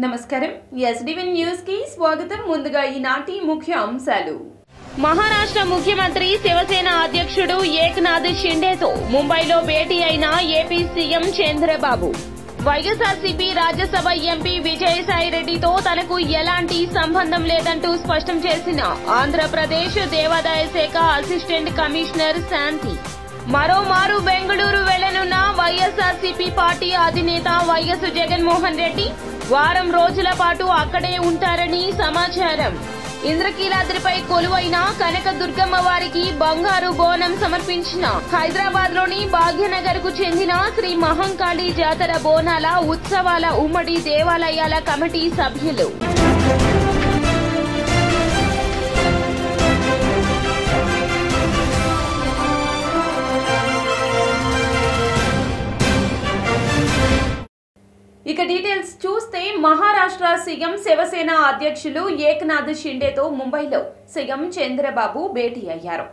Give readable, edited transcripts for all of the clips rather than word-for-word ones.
నమస్కారం SDV news కి స్వాగతం. ముందుగా ఈనాటి ముఖ్య అంశాలు. మహారాష్ట్ర ముఖ్యమంత్రి శివసేన అధ్యక్షుడు ఏక్నాథ్ షిండేతో ముంబైలో భేటీ అయిన AP CM Chandrababu. YSRCP Rajya Sabha MP విజయసాయిరెడ్డితో తనకు ఎలాంటి సంబంధం లేదంటూ స్పష్టం చేసిన ఆంధ్రప్రదేశ్ దేవాదాయ శాఖ అసిస్టెంట్ కమిషనర్ శాంతి. మరోమారు బెంగళూరు వెళ్లనున్న వైఎస్ఆర్సీపీ పార్టీ అధినేత వైఎస్ జగన్మోహన్ రెడ్డి వారం రోజుల పాటు అక్కడే ఉంటారని సమాచారం. ఇంద్రకీలాద్రిపై కొలువైన కనకదుర్గమ్మ వారికి బంగారు బోనం సమర్పించిన హైదరాబాద్ లోని భాగ్యనగర్ కు చెందిన శ్రీ మహంకాళి జాతర బోనాల ఉత్సవాల ఉమ్మడి దేవాలయాల కమిటీ సభ్యులు. ఇక డీటెయిల్స్ చూస్తే మహారాష్ట్ర సీఎం శివసేన అధ్యక్షులు ఏక్నాథ్ షిండేతో ముంబైలో సీఎం చంద్రబాబు భేటీ అయ్యారు.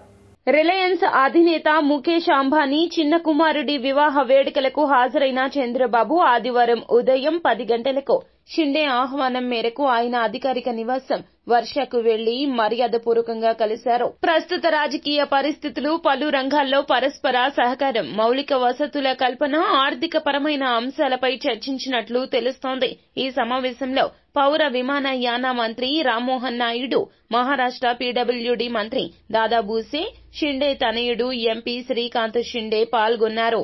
రిలయన్స్ అధినేత ముఖేష్ అంబానీ చిన్న కుమారుడి వివాహ వేడుకలకు హాజరైన చంద్రబాబు ఆదివారం ఉదయం 10 గంటలకు షిండే ఆహ్వానం మేరకు ఆయన అధికారిక నివాసం వర్షకు వెళ్లి మర్యాదపూర్వకంగా కలిశారు. ప్రస్తుత రాజకీయ పరిస్థితులు, పలు రంగాల్లో పరస్పర సహకారం, మౌలిక వసతుల కల్పన, ఆర్థిక పరమైన అంశాలపై చర్చించినట్లు తెలుస్తోంది. ఈ సమావేశంలో పౌర విమానయాన మంత్రి రామ్మోహన్ నాయుడు, మహారాష్ట్ర పీడబ్ల్యూడీ మంత్రి దాదా భూసే, షిండే తనయుడు ఎంపీ శ్రీకాంత్ షిండే పాల్గొన్నారు.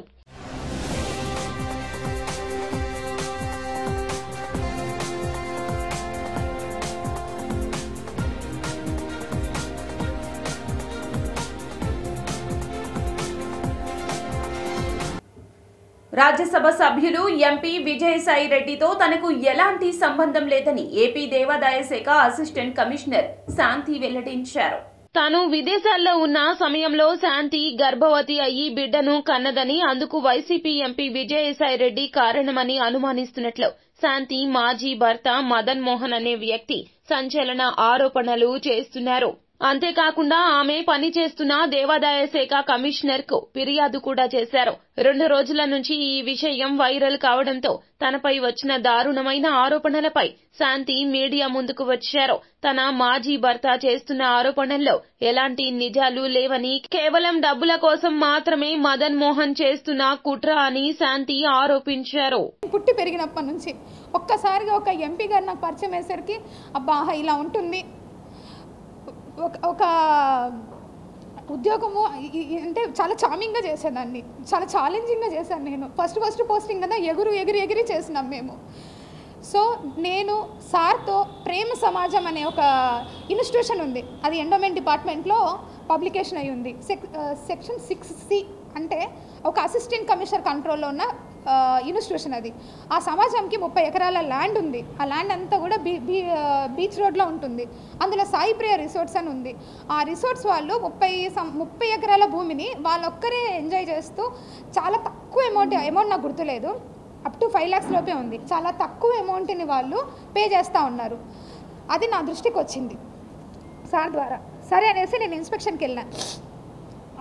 రాజ్యసభ సభ్యులు ఎంపీ విజయసాయిరెడ్డితో తనకు ఎలాంటి సంబంధం లేదని ఏపీ దేవాదాయ శాఖ అసిస్టెంట్ కమిషనర్ శాంతి వెల్లడించారు. తాను విదేశాల్లో ఉన్న సమయంలో శాంతి గర్భవతి అయ్యి బిడ్డను కన్నదని, అందుకు వైసీపీ ఎంపీ విజయసాయిరెడ్డి కారణమని అనుమానిస్తున్నట్లు శాంతి మాజీ భర్త మదన్ మోహన్ అనే వ్యక్తి సంచలన ఆరోపణలు చేస్తున్నారు. అంతేకాకుండా ఆమె పనిచేస్తున్న దేవాదాయ శాఖ కమిషనర్ కు ఫిర్యాదు కూడా చేశారు. 2 రోజుల నుంచి ఈ విషయం వైరల్ కావడంతో తనపై వచ్చిన దారుణమైన ఆరోపణలపై శాంతి మీడియా ముందుకు వచ్చారు. తన మాజీ భర్త చేస్తున్న ఆరోపణల్లో ఎలాంటి నిజాలు లేవని, కేవలం డబ్బుల కోసం మాత్రమే మదన్ మోహన్ చేస్తున్న కుట్ర అని శాంతి ఆరోపించారు. పుట్టి పెరిగినప్పటి నుంచి ఒక్కసారిగా ఒక ఎంపీ గారు నాకు పరిచయం అయ్యేసరికి అబ్బా ఇలా ఉంటుంది, ఒక ఉద్యోగము అంటే చాలా చామింగ్గా చేసేదాన్ని, చాలా ఛాలెంజింగ్గా చేశాను. నేను ఫస్ట్ పోస్టింగ్ కదా, ఎగిరి చేసినాం మేము. సో నేను సార్తో ప్రేమ సమాజం అనే ఒక ఇన్స్టిట్యూషన్ ఉంది, అది ఎండోమెంట్ డిపార్ట్మెంట్లో పబ్లికేషన్ అయి ఉంది. సెక్షన్ 6C అంటే ఒక అసిస్టెంట్ కమిషనర్ కంట్రోల్లో ఉన్న ఇన్స్టిట్యూషన్ అది. ఆ సమాజంకి 30 ఎకరాల ల్యాండ్ ఉంది. ఆ ల్యాండ్ అంతా కూడా బీచ్ రోడ్లో ఉంటుంది. అందులో సాయి ప్రియ రిసార్ట్స్ అని ఉంది. ఆ రిసార్ట్స్ వాళ్ళు 30 ఎకరాల భూమిని వాళ్ళొక్కరే ఎంజాయ్ చేస్తూ చాలా తక్కువ అమౌంట్ నాకు గుర్తులేదు, అప్ టు 5 lakhs లోపే ఉంది. చాలా తక్కువ అమౌంట్ని వాళ్ళు పే చేస్తూ ఉన్నారు. అది నా దృష్టికి వచ్చింది సార్ ద్వారా. సరే అనేసి నేను ఇన్స్పెక్షన్కి వెళ్ళాను.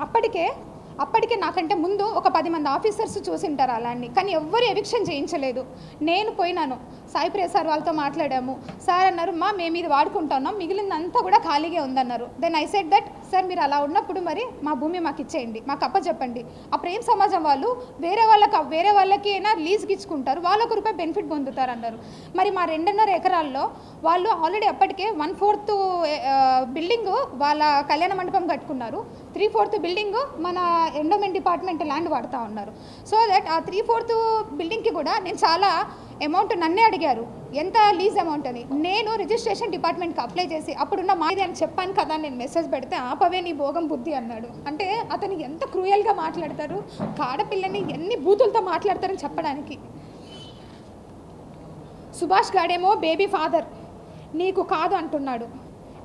అప్పటికే నాకంటే ముందు ఒక 10 మంది ఆఫీసర్స్ చూసింటారు అలాంటి, కానీ ఎవ్వరు ఎవిక్షన్ చేయించలేదు. నేను పోయినాను, సాయి ప్రియ సార్ వాళ్ళతో మాట్లాడాము. సార్ అన్నారు, మేము ఇది వాడుకుంటున్నాం, మిగిలిందంతా కూడా ఖాళీగా ఉందన్నారు. Then I said that sir మీరు అలా ఉన్నప్పుడు మరి మా భూమి మాకు ఇచ్చేయండి, మాకు అప్పచెప్పండి. ఆ ప్రేమ సమాజం వాళ్ళు వేరే వాళ్ళకి అయినా లీజ్కి ఇచ్చుకుంటారు, వాళ్ళు ₹1 బెనిఫిట్ పొందుతారన్నారు. మరి మా 2.5 ఎకరాల్లో వాళ్ళు ఆల్రెడీ అప్పటికే 1/4 బిల్డింగ్ వాళ్ళ కళ్యాణ మండపం కట్టుకున్నారు, 3/4 బిల్డింగ్ మన ఎండోమెంట్ డిపార్ట్మెంట్ ల్యాండ్ వాడుతూ ఉన్నారు. సో దట్ ఆ 3/4 బిల్డింగ్కి కూడా నేను చాలా అమౌంట్ నన్నే అడిగారు, ఎంత లీజ్ అమౌంట్ అని. నేను రిజిస్ట్రేషన్ డిపార్ట్మెంట్కి అప్లై చేసి అప్పుడున్న మాది అని చెప్పాను కదా, నేను మెసేజ్ పెడితే ఆపవే నీ భోగం బుద్ధి అన్నాడు. అంటే అతను ఎంత క్రూయల్గా మాట్లాడతారు, ఆడపిల్లని ఎన్ని బూతులతో మాట్లాడతారని చెప్పడానికి. సుభాష్ గాడేమో బేబీ ఫాదర్ నీకు కాదు అంటున్నాడు,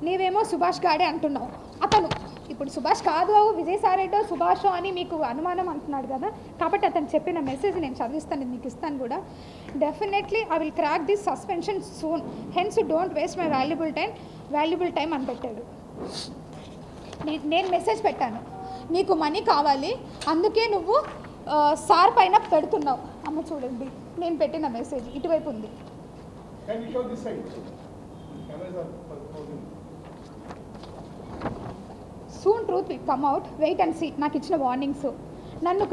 నీవేమో సుభాష్ గాడే అంటున్నావు. అతను ఇప్పుడు సుభాష్ కాదు విజయసాయిరెడ్డో సుభాషో అని మీకు అనుమానం అంటున్నాడు కదా, కాబట్టి అతను చెప్పిన మెసేజ్ నేను చదివిస్తాను, మీకు ఇస్తాను కూడా. Definitely I will crack this suspension soon, hence don't waste my valuable time అని పెట్టాడు. నేను మెసేజ్ పెట్టాను, నీకు మనీ కావాలి అందుకే నువ్వు సార్ పైన పెడుతున్నావు. అమ్మ చూడండి నేను పెట్టిన మెసేజ్ ఇటువైపు ఉంది. Can you show this side? Cameras are focusing. Soon truth will come out, wait and see. నాకు ఇచ్చిన వార్నింగ్స్. నన్ను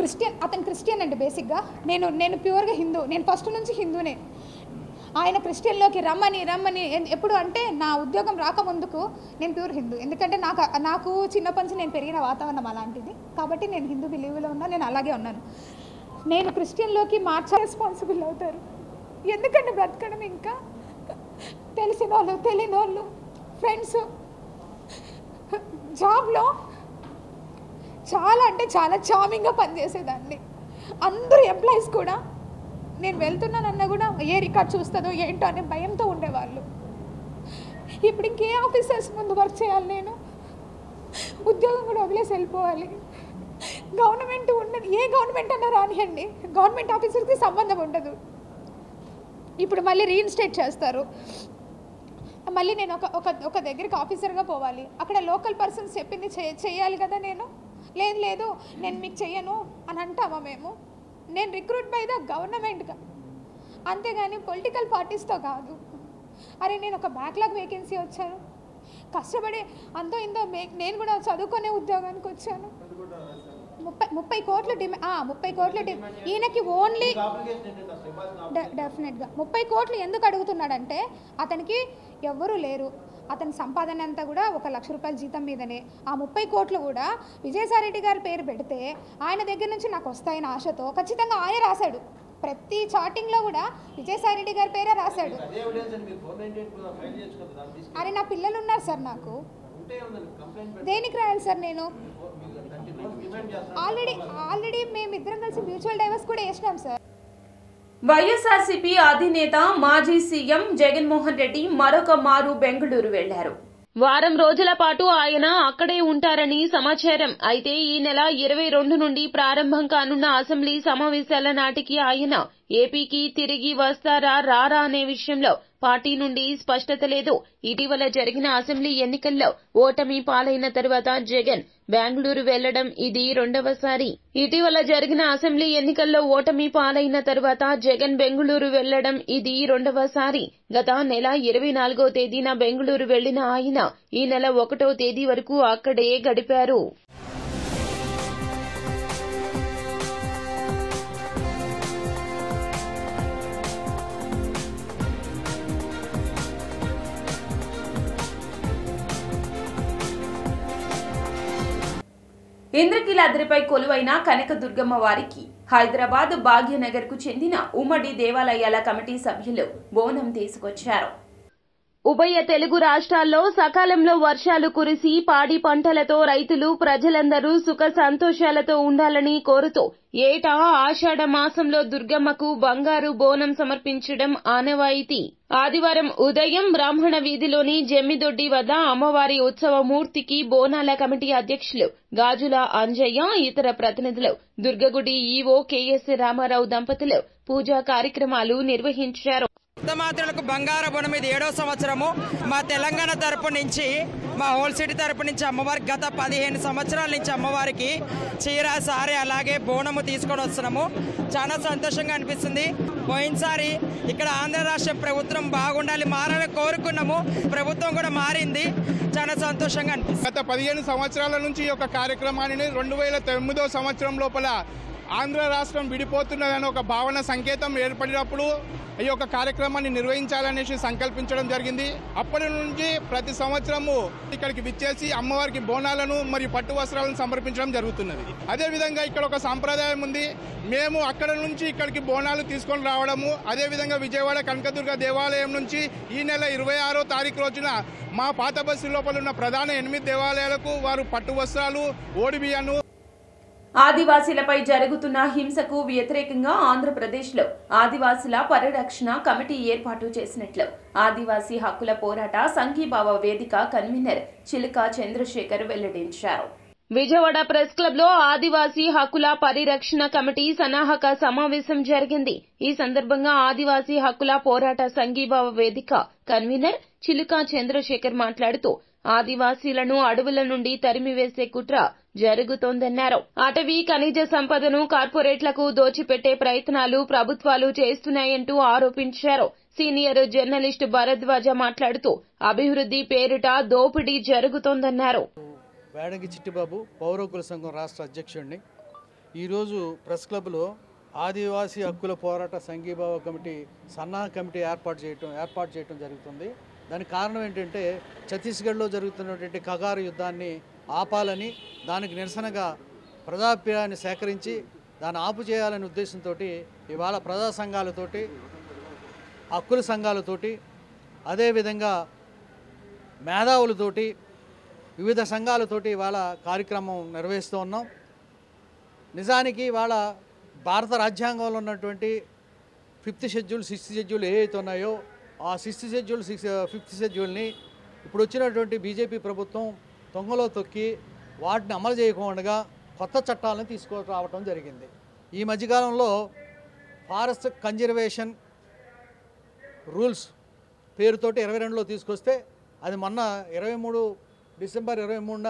అతను క్రిస్టియన్ అండి బేసిక్గా. నేను ప్యూర్గా హిందూ, నేను ఫస్ట్ నుంచి హిందూనే. ఆయన క్రిస్టియన్లోకి రమ్మని ఎప్పుడు అంటే నా ఉద్యోగం రాకముందుకు నేను ప్యూర్ హిందూ. ఎందుకంటే నాకు చిన్నప్పటి నుంచి నేను పెరిగిన వాతావరణం అలాంటిది కాబట్టి నేను హిందూ బిలీవ్లో ఉన్నా, నేను అలాగే ఉన్నాను. నేను క్రిస్టియన్లోకి రెస్పాన్సిబుల్ అవుతారు. ఎందుకంటే బ్రతకడం ఇంకా తెలిసిన వాళ్ళు తెలియని వాళ్ళు ఫ్రెండ్స్ జాబ్లో చాలా అంటే చాలా చామింగ్గా పనిచేసేదాన్ని. అందరూ ఎంప్లాయీస్ కూడా నేను వెళ్తున్నానన్నా కూడా ఏ రికార్డ్ చూస్తుందో ఏంటో అనే భయంతో ఉండేవాళ్ళు. ఇప్పుడు ఇంకే ఆఫీసర్స్ ముందు వర్క్ చేయాలి, నేను ఉద్యోగం కూడా వదిలేసి వెళ్ళిపోవాలి. గవర్నమెంట్ ఉండదు, ఏ గవర్నమెంట్ అన్నా రానియండి, గవర్నమెంట్ ఆఫీసర్కి సంబంధం ఉండదు. ఇప్పుడు మళ్ళీ రీఇన్స్టేట్ చేస్తారు. మళ్ళీ నేను ఒక దగ్గరికి ఆఫీసర్గా పోవాలి, అక్కడ లోకల్ పర్సన్స్ చెప్పింది చేయాలి కదా. లేదు నేను మీకు చెయ్యను అని అంటామా మేము? నేను రిక్రూట్ బై ద గవర్నమెంట్గా, అంతేగాని పొలిటికల్ పార్టీస్తో కాదు. అరే నేను ఒక బ్యాక్లాగ్ వేకెన్సీ వచ్చాను, కష్టపడి అంతో ఇంతో నేను కూడా చదువుకునే ఉద్యోగానికి వచ్చాను. 30 కోట్లు డిమాండ్, 30 కోట్లు ఈయనకి ఓన్లీ డెఫినెట్గా 30 కోట్లు ఎందుకు అడుగుతున్నాడంటే అతనికి ఎవ్వరూ లేరు. అతని సంపాదన అంతా కూడా 1 లక్ష రూపాయల జీతం మీదనే. ఆ 30 కోట్లు కూడా విజయసాయిరెడ్డి గారి పేరు పెడితే ఆయన దగ్గర నుంచి నాకు వస్తాయని ఆశతో ఖచ్చితంగా ఆయన రాశాడు. ప్రతి చాటింగ్లో కూడా విజయసాయిరెడ్డి గారి పేరే రాశాడు. అరే నా పిల్లలు ఉన్నారు సార్, నాకు దేనికి రాయాలి సార్? నేను ఆల్రెడీ మేమిద్దరం కలిసి మ్యూచువల్ డైవర్స్ కూడా వేసినాం సార్. వైఎస్ఆర్సీపీ అధినేత మాజీ సీఎం జగన్మోహన్ రెడ్డి మరొక మారు బెంగళూరు వెళ్లారు. వారం రోజుల పాటు ఆయన అక్కడే ఉంటారని సమాచారం. అయితే ఈ నెల 22 నుండి ప్రారంభం కానున్న అసెంబ్లీ సమావేశాల నాటికి ఆయన ఏపీకి తిరిగి వస్తారా రారా అనే విషయంలో పార్టీ నుండి స్పష్టత లేదు. ఇటీవల జరిగిన అసెంబ్లీ ఎన్నికల్లో ఓటమి పాలైన తరువాత జగన్ బెంగళూరు వెళ్లడం ఇది రెండవసారి. ఇటీవల జరిగిన అసెంబ్లీ ఎన్నికల్లో ఓటమి పాలైన తరువాత జగన్ బెంగళూరు వెళ్లడం ఇది రెండవసారి. గత నెల 24వ తేదీన బెంగళూరు వెళ్లిన ఆయన ఈ నెల 1వ తేదీ వరకు అక్కడే గడిపారు. ఇంద్రకీలాద్రిపై కొలువైన కనకదుర్గమ్మ వారికి హైదరాబాద్ భాగ్యనగర్ కు చెందిన ఉమ్మడి దేవాలయాల కమిటీ సభ్యులు బోనం తీసుకొచ్చారు. ఉభయ తెలుగు రాష్ట్రాల్లో సకాలంలో వర్షాలు కురిసి పాడి పంటలతో రైతులు ప్రజలందరూ సుఖ సంతోషాలతో ఉండాలని కోరుతూ ఏటా ఆషాఢ మాసంలో దుర్గమ్మకు బంగారు బోనం సమర్పించడం ఆనవాయితీ. ఆదివారం ఉదయం బ్రాహ్మణ వీధిలోని జమ్మిదొడ్డి వద్ద అమ్మవారి ఉత్సవ మూర్తికి బోనాల కమిటీ అధ్యక్షులు గాజుల అంజయ్య, ఇతర ప్రతినిధులు, దుర్గగుడి ఈవో కెఎస్ రామారావు దంపతులు పూజా కార్యక్రమాలు నిర్వహించారు. మాత్రులకు బంగారు బోనం ఇది 7వ సంవత్సరము. మా తెలంగాణ తరపు నుంచి, మా హోల్ సిటీ తరపు నుంచి అమ్మవారికి గత 15 సంవత్సరాల నుంచి అమ్మవారికి చీర సారీ అలాగే బోనము తీసుకొని వస్తున్నాము. చాలా సంతోషంగా అనిపిస్తుంది. పోయినసారి ఇక్కడ ఆంధ్ర రాష్ట్ర ప్రభుత్వం బాగుండాలి, మారాలని కోరుకున్నాము. ప్రభుత్వం కూడా మారింది. చాలా సంతోషంగా అనిపిస్తుంది. గత 15 సంవత్సరాల నుంచి ఈ యొక్క కార్యక్రమాన్ని 2009వ సంవత్సరం లోపల ఆంధ్ర రాష్ట్రం విడిపోతున్నదని ఒక భావన సంకేతం ఏర్పడినప్పుడు ఈ యొక్క కార్యక్రమాన్ని నిర్వహించాలనేసి సంకల్పించడం జరిగింది. అప్పటి నుంచి ప్రతి సంవత్సరము ఇక్కడికి విచ్చేసి అమ్మవారికి బోనాలను మరియు పట్టు వస్త్రాలను సమర్పించడం జరుగుతున్నది. అదేవిధంగా ఇక్కడ ఒక సాంప్రదాయం ఉంది. మేము అక్కడ నుంచి ఇక్కడికి బోనాలు తీసుకొని రావడము, అదేవిధంగా విజయవాడ కనకదుర్గ దేవాలయం నుంచి ఈ నెల 26వ తారీఖు రోజున మా పాత బస్సు లోపల ఉన్న ప్రధాన 8 దేవాలయాలకు వారు పట్టు వస్త్రాలు, ఓడిబియ్యాను. ఆదివాసీలపై జరుగుతున్న హింసకు వ్యతిరేకంగా ఆంధ్రప్రదేశ్లో ఆదివాసీల పరిరక్షణ కమిటీ ఏర్పాటు చేసినట్లు ఆదివాసీ హక్కుల పోరాట సంఘీభావ వేదిక కన్వీనర్ చిలుక చంద్రశేఖర్ వెల్లడించారు. విజయవాడ ప్రెస్ క్లబ్ లో ఆదివాసీ హక్కుల పరిరక్షణ కమిటీ సన్నాహక సమావేశం జరిగింది. ఈ సందర్భంగా ఆదివాసీ హక్కుల పోరాట సంఘీభావ వేదిక కన్వీనర్ చిలుక చంద్రశేఖర్ మాట్లాడుతూ ఆదివాసీలను అడవుల నుండి తరిమివేసే కుట్ర జరుగుతోందన్నారు. అటవీ ఖనిజ సంపదను కార్పొరేట్లకు దోచిపెట్టే ప్రయత్నాలు ప్రభుత్వాలు చేస్తున్నాయంటూ ఆరోపించారు. సీనియర్ జర్నలిస్టు భరద్వాజ మాట్లాడుతూ అభివృద్ధి పేరిట దోపిడీ జరుగుతోందన్నారు. వేడంగి చిట్టిబాబు పౌర హక్కుల సంఘం రాష్ట్ర అధ్యక్షుడిని. ఈరోజు ప్రెస్ క్లబ్లో ఆదివాసీ హక్కుల పోరాట సంఘీభావ కమిటీ సన్నాహ కమిటీ ఏర్పాటు చేయడం జరుగుతుంది. దానికి కారణం ఏంటంటే ఛత్తీస్గఢ్లో జరుగుతున్నటువంటి కగారు యుద్ధాన్ని ఆపాలని, దానికి నిరసనగా ప్రజాభిప్రాయాన్ని సేకరించి దాన్ని ఆపు చేయాలనే ఉద్దేశంతో ఇవాళ ప్రజా సంఘాలతోటి, హక్కుల సంఘాలతోటి, అదేవిధంగా మేధావులతోటి, వివిధ సంఘాలతోటి ఇవాళ కార్యక్రమం నిర్వహిస్తూ ఉన్నాం. నిజానికి ఇవాళ భారత రాజ్యాంగంలో ఉన్నటువంటి 5th షెడ్యూల్ 6th షెడ్యూల్ ఏవైతే ఉన్నాయో ఆ 6th షెడ్యూల్ 5th షెడ్యూల్ని ఇప్పుడు వచ్చినటువంటి బీజేపీ ప్రభుత్వం తొంగలో తొక్కి వాటిని అమలు చేయకుండా కొత్త చట్టాలను తీసుకురావడం జరిగింది. ఈ మధ్యకాలంలో ఫారెస్ట్ కన్జర్వేషన్ రూల్స్ పేరుతోటి 22లో తీసుకొస్తే అది మొన్న డిసెంబర్ 23న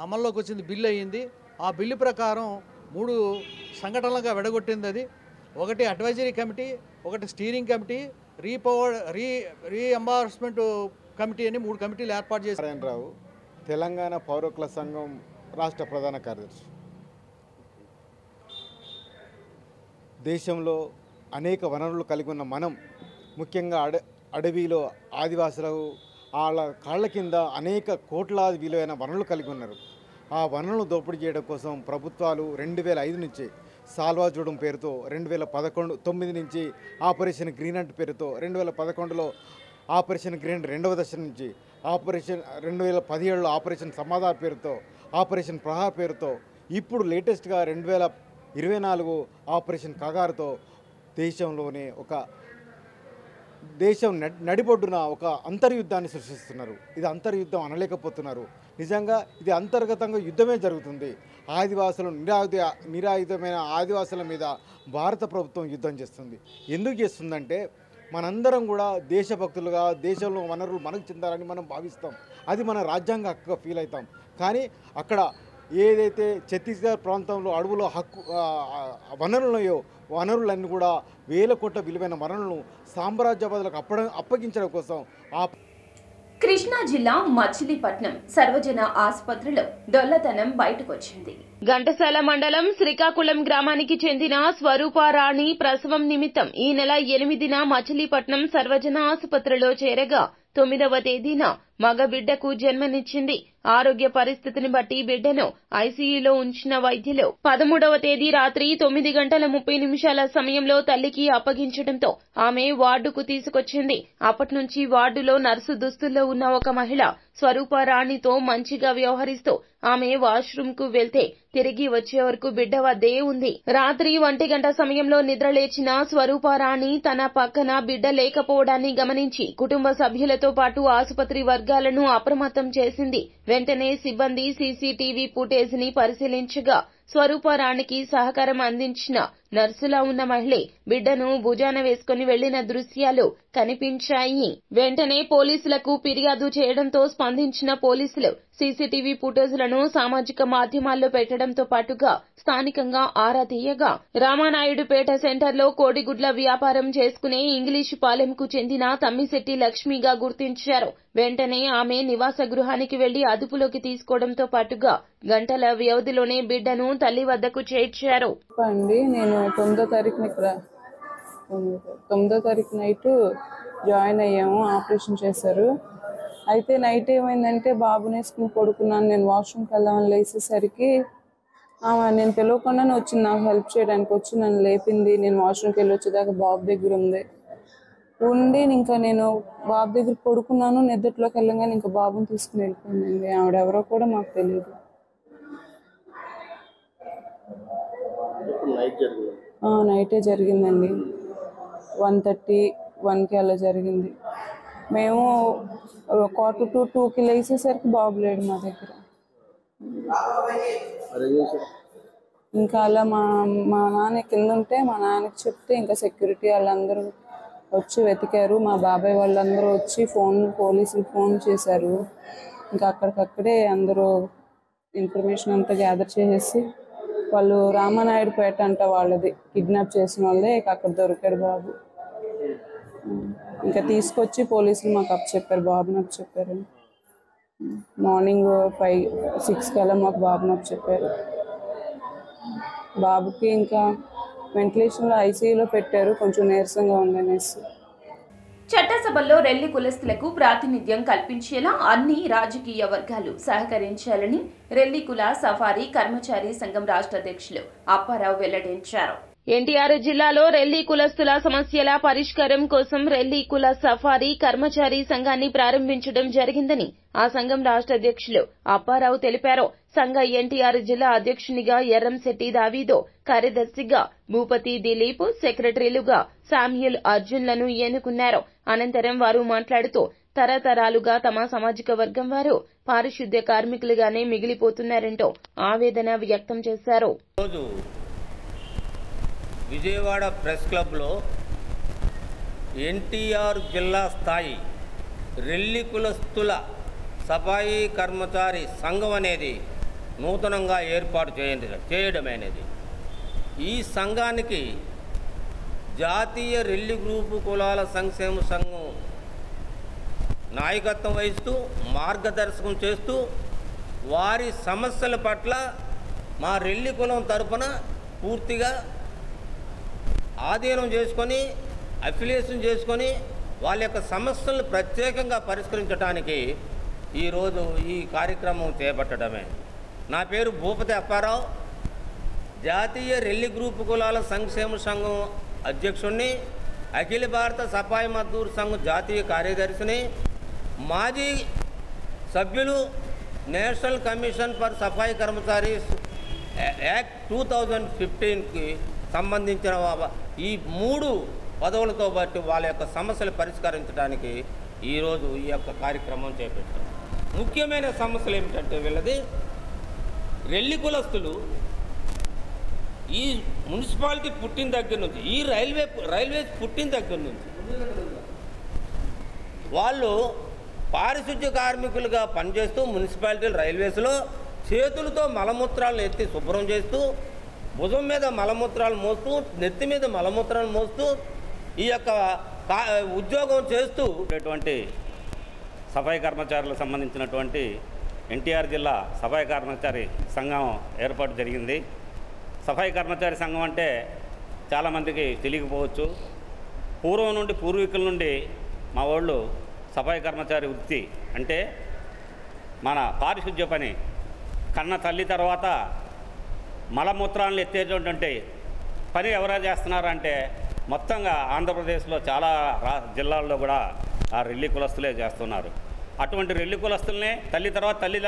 అమల్లోకి వచ్చింది, బిల్లు అయ్యింది. ఆ బిల్లు ప్రకారం 3 సంఘటనలుగా విడగొట్టింది. అది ఒకటి అడ్వైజరీ కమిటీ, ఒకటి స్టీరింగ్ కమిటీ, రీఎంబర్స్మెంట్ కమిటీ అని 3 కమిటీలు ఏర్పాటు చేశారు. నారాయణరావు, తెలంగాణ పౌర హక్కుల సంఘం రాష్ట్ర ప్రధాన కార్యదర్శి. దేశంలో అనేక వనరులు కలిగి ఉన్న మనం, ముఖ్యంగా అడవిలో ఆదివాసులకు వాళ్ళ కాళ్ళ కింద అనేక కోట్లాది విలువైన వనరులు కలిగి ఉన్నారు. ఆ వనరులను దోపిడీ చేయడం కోసం ప్రభుత్వాలు 2005 నుంచి సాల్వా జూడం పేరుతో, 2019 నుంచి ఆపరేషన్ గ్రీన్ హంట్ పేరుతో, 2011లో ఆపరేషన్ గ్రీన్ రెండవ దశ నుంచి, 2017లో ఆపరేషన్ సమాధార్ పేరుతో, ఆపరేషన్ ప్రహార్ పేరుతో, ఇప్పుడు లేటెస్ట్గా 2024 ఆపరేషన్ కగారుతో దేశంలోనే దేశం నడిబొడ్డున ఒక అంతర్యుద్ధాన్ని సృష్టిస్తున్నారు. ఇది అంతర్యుద్ధం అనలేకపోతున్నారు. నిజంగా ఇది అంతర్గతంగా యుద్ధమే జరుగుతుంది. ఆదివాసులు నిరాయుధమైన ఆదివాసుల మీద భారత ప్రభుత్వం యుద్ధం చేస్తుంది. ఎందుకు చేస్తుందంటే మనందరం కూడా దేశభక్తులుగా, దేశంలో వనరులు మనకు చెందాలని మనం భావిస్తాం. అది మన రాజ్యాంగ హక్కుగా ఫీల్ అవుతాం. కానీ అక్కడ ఏదైతే ఛత్తీస్గఢ్ ప్రాంతంలో అడవులో వనరులున్నాయో వనరులన్నీ కూడా వేల కోట్ల విలువైన వనరులను సామ్రాజ్యవాదులకు అప్పగించడం కోసం కృష్ణా జిల్లా మచిలీపట్నం సర్వజన ఆసుపత్రిలో డొల్లతనం బయటకొచ్చింది. ఘంటసాల మండలం శ్రీకాకుళం గ్రామానికి చెందిన స్వరూపారాణి ప్రసవం నిమిత్తం ఈ నెల 8న మచిలీపట్నం సర్వజన ఆసుపత్రిలో చేరగా 9వ తేదీన మగ బిడ్డకు జన్మనిచ్చింది. ఆరోగ్య పరిస్థితిని బట్టి బిడ్డను ఐసీయూలో ఉంచిన వైద్యులు 13వ తేదీ రాత్రి 9:30 సమయంలో తల్లికి అప్పగించడంతో ఆమె వార్డుకు తీసుకొచ్చింది. అప్పట్నుంచి వార్డులో నర్సు దుస్తుల్లో ఉన్న ఒక మహిళ స్వరూపారాణితో మంచిగా వ్యవహరిస్తూ ఆమె వాష్రూమ్ కు వెళ్తే తిరిగి వచ్చే వరకు బిడ్డ వద్దే ఉంది. రాత్రి 1 గంట సమయంలో నిద్రలేచిన స్వరూపారాణి తన పక్కన బిడ్డ లేకపోవడాన్ని గమనించి కుటుంబ సభ్యులతో పాటు ఆసుపత్రి వర్గాలను అప్రమత్తం చేసింది. వెంటనే సిబ్బంది సీసీటీవీ ఫుటేజ్ ని పరిశీలించగా స్వరూపారాణికి సహకారం అందించిన నర్సులా ఉన్న మహిళ బిడ్డను భుజాన వేసుకుని వెళ్లిన దృశ్యాలు కనిపించాయి. వెంటనే పోలీసులకు ఫిర్యాదు చేయడంతో స్పందించిన పోలీసులు సీసీటీవీ ఫుటేజ్లను సామాజిక మాధ్యమాల్లో పెట్టడంతో పాటుగా స్థానికంగా ఆరా తీయగా రామానాయుడుపేట సెంటర్లో కోడిగుడ్ల వ్యాపారం చేసుకునే ఇంగ్లీషు పాలెంకు చెందిన తమ్మిశెట్టి లక్ష్మిగా గుర్తించారు. వెంటనే ఆమె నివాస గృహానికి వెళ్లి అదుపులోకి తీసుకోవడంతో పాటుగా గంటల వ్యవధిలోనే బిడ్డను తల్లి వద్దకు చేర్చారు. నేను 9వ తారీఖు నైట్ జాయిన్ అయ్యాము. ఆపరేషన్ చేశారు. అయితే నైట్ ఏమైందంటే బాబుని వేసుకుని పడుకున్నాను. నేను వాష్రూమ్కి వెళ్దామని లేచేసరికి నేను తెలియకుండానే వచ్చింది నాకు హెల్ప్ చేయడానికి. వచ్చి నన్ను లేపింది. నేను వాష్రూమ్కి వెళ్ళి వచ్చేదాకా బాబు దగ్గర ఉండి ఇంకా నేను బాబు దగ్గర పడుకున్నాను. నిద్రలోకి వెళ్ళగానే ఇంకా బాబుని తీసుకుని వెళ్ళిపోయిందండి. ఆవిడెవరో కూడా మాకు తెలియదు. నైటే జరిగిందండి. 1:30-1కి అలా జరిగింది. మేము 1:45-2కి లేచేసరికి బాబు లేడు మా దగ్గర. ఇంకా అలా మా నాన్న కింద ఉంటే మా నాన్నకి చెప్తే ఇంకా సెక్యూరిటీ వాళ్ళందరూ వచ్చి వెతికారు. మా బాబాయ్ వాళ్ళందరూ వచ్చి పోలీసులు ఫోన్ చేశారు. ఇంకా అక్కడికక్కడే అందరూ ఇన్ఫర్మేషన్ అంతా గ్యాదర్ చేసేసి వాళ్ళు రామానాయుడుపేట అంట వాళ్ళది కిడ్నాప్ చేసిన వాళ్ళే అక్కడ దొరికాడు బాబు. ఇంకా తీసుకొచ్చి పోలీసులు మాకు అప్పచెప్పారు, బాబుని అప్పచెప్పారు. మార్నింగ్ 5-6 కల్లా మాకు బాబుని అప్పచెప్పారు. బాబుకి ఇంకా వెంటిలేషన్లో ఐసీయూలో పెట్టారు, కొంచెం నీరసంగా ఉందనేసి. చట్టసభల్లో రెల్లి కులస్తులకు ప్రాతినిధ్యం కల్పించేలా అన్ని రాజకీయ వర్గాలు సహకరించాలని రెల్లి కుల సఫారీ కర్మచారి సంఘం రాష్ట్ర అధ్యక్షులు అప్పారావు వెల్లడించారు. ఎన్టీఆర్ జిల్లాలో రెల్లి కులస్తుల సమస్యల పరిష్కారం కోసం రెల్లి కుల సఫారీ కర్మచారి సంఘాన్ని ప్రారంభించడం జరిగిందని ఆ సంఘం రాష్ట్ర అధ్యక్షులు అప్పారావు తెలిపారు. సంఘ ఎన్టీఆర్ జిల్లా అధ్యక్షునిగా ఎర్రంశెట్టి దావీదో, కార్యదర్శిగా భూపతి దిలీప్, సెక్రటరీలుగా శామ్యూల్ అర్జున్లను ఎన్నుకున్నారు. అనంతరం వారు మాట్లాడుతూ తరతరాలుగా తమ సామాజిక వర్గం వారు పారిశుద్ధ్య కార్మికులుగానే మిగిలిపోతున్నారంటూ ఆవేదన వ్యక్తం చేశారు. విజయవాడ ప్రెస్ క్లబ్లో ఎన్టీఆర్ జిల్లా స్థాయి రెల్లి కులస్తుల సఫాయి కర్మచారి సంఘం అనేది నూతనంగా ఏర్పాటు చేయడం అనేది, ఈ సంఘానికి జాతీయ రెల్లి గ్రూపు కులాల సంక్షేమ సంఘం నాయకత్వం వహిస్తూ మార్గదర్శకం చేస్తూ వారి సమస్యల పట్ల మా రెల్లి కులం తరపున పూర్తిగా ఆధీనం చేసుకొని అఫిలియేషన్ చేసుకొని వాళ్ళ యొక్క సమస్యలను ప్రత్యేకంగా పరిష్కరించడానికి ఈరోజు ఈ కార్యక్రమం చేపట్టడమే. నా పేరు భూపతి అప్పారావు, జాతీయ రెల్లి గ్రూపు కులాల సంక్షేమ సంఘం అధ్యక్షుడిని, అఖిల భారత సఫాయి మజ్దూర్ సంఘం జాతీయ కార్యదర్శిని, మాజీ సభ్యులు, national commission for Safai కర్మచారీస్ act 2015కి సంబంధించిన ఈ 3 పదవులతో బట్టి వాళ్ళ యొక్క సమస్యలు పరిష్కరించడానికి ఈరోజు ఈ యొక్క కార్యక్రమం చేపట్టారు. ముఖ్యమైన సమస్యలు ఏమిటంటే వీళ్ళది రెల్లి కులస్తులు ఈ మున్సిపాలిటీ పుట్టిన దగ్గర నుంచి, ఈ రైల్వేస్ పుట్టిన దగ్గర నుంచి వాళ్ళు పారిశుద్ధ్య కార్మికులుగా పనిచేస్తూ మున్సిపాలిటీ రైల్వేస్లో చేతులతో మలమూత్రాలను ఎత్తి శుభ్రం చేస్తూ, భుజం మీద మలమూత్రాలు మోస్తూ, నెత్తి మీద మలమూత్రాలు మోస్తూ ఈ యొక్క ఉద్యోగం చేస్తూ సఫాయి కర్మచారులకు సంబంధించినటువంటి ఎన్టీఆర్ జిల్లా సఫాయి కర్మచారి సంఘం ఏర్పాటు జరిగింది. సఫాయి కర్మచారి సంఘం అంటే చాలామందికి తెలియకపోవచ్చు. పూర్వం నుండి, పూర్వీకుల నుండి మా వాళ్ళు సఫాయి కర్మచారి వృత్తి అంటే మన పారిశుద్ధ్య పని, కన్న తల్లి తర్వాత మలమూత్రాలను ఎత్తేటువంటి పని ఎవరైనా చేస్తున్నారంటే మొత్తంగా ఆంధ్రప్రదేశ్లో చాలా జిల్లాల్లో కూడా ఆ రెల్లి కులస్తులే చేస్తున్నారు. అటువంటి రెల్లి కులస్తులనే తల్లి తర్వాత తల్లి